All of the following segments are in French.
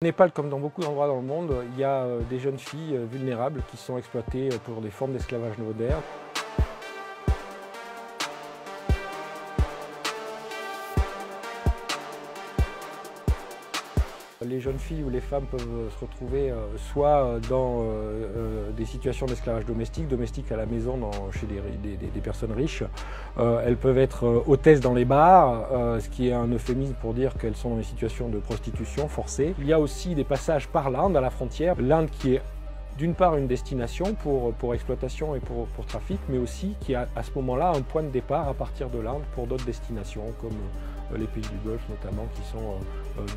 Au Népal, comme dans beaucoup d'endroits dans le monde, il y a des jeunes filles vulnérables qui sont exploitées pour des formes d'esclavage moderne. Les jeunes filles ou les femmes peuvent se retrouver soit dans des situations d'esclavage domestique à la maison chez des personnes riches. Elles peuvent être hôtesses dans les bars, ce qui est un euphémisme pour dire qu'elles sont dans des situations de prostitution forcée. Il y a aussi des passages par l'Inde à la frontière. L'Inde qui est d'une part une destination pour exploitation et pour trafic, mais aussi qui a à ce moment-là un point de départ à partir de l'Inde pour d'autres destinations comme les pays du Golfe notamment, qui sont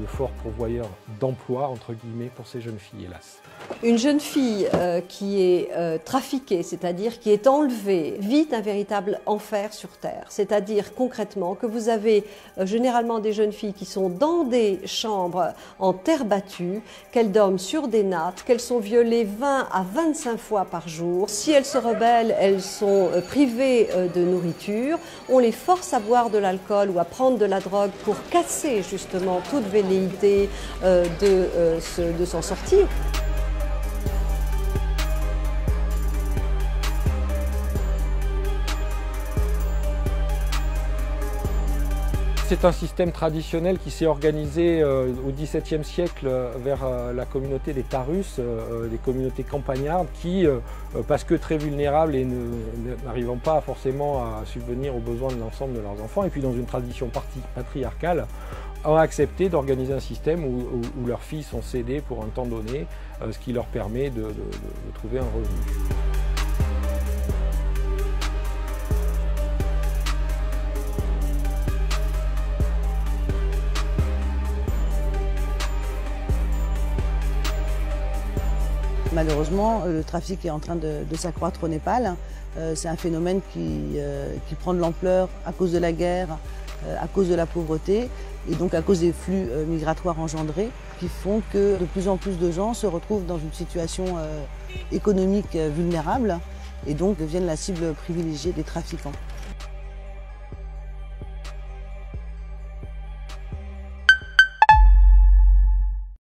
de forts pourvoyeurs d'emploi entre guillemets pour ces jeunes filles, hélas. Une jeune fille qui est trafiquée, c'est-à-dire qui est enlevée, vit un véritable enfer sur terre. C'est-à-dire concrètement que vous avez généralement des jeunes filles qui sont dans des chambres en terre battue, qu'elles dorment sur des nattes, qu'elles sont violées 20 à 25 fois par jour. Si elles se rebellent, elles sont privées de nourriture. On les force à boire de l'alcool ou à prendre de la drogue pour casser justement toute velléité de s'en sortir. C'est un système traditionnel qui s'est organisé au XVIIe siècle vers la communauté des Tarus, des communautés campagnardes qui, parce que très vulnérables et n'arrivant pas forcément à subvenir aux besoins de l'ensemble de leurs enfants, et puis dans une tradition patriarcale, ont accepté d'organiser un système où leurs filles sont cédées pour un temps donné, ce qui leur permet de trouver un revenu. Malheureusement, le trafic est en train de s'accroître au Népal. C'est un phénomène qui prend de l'ampleur à cause de la guerre, à cause de la pauvreté et donc à cause des flux migratoires engendrés qui font que de plus en plus de gens se retrouvent dans une situation économique vulnérable et donc deviennent la cible privilégiée des trafiquants.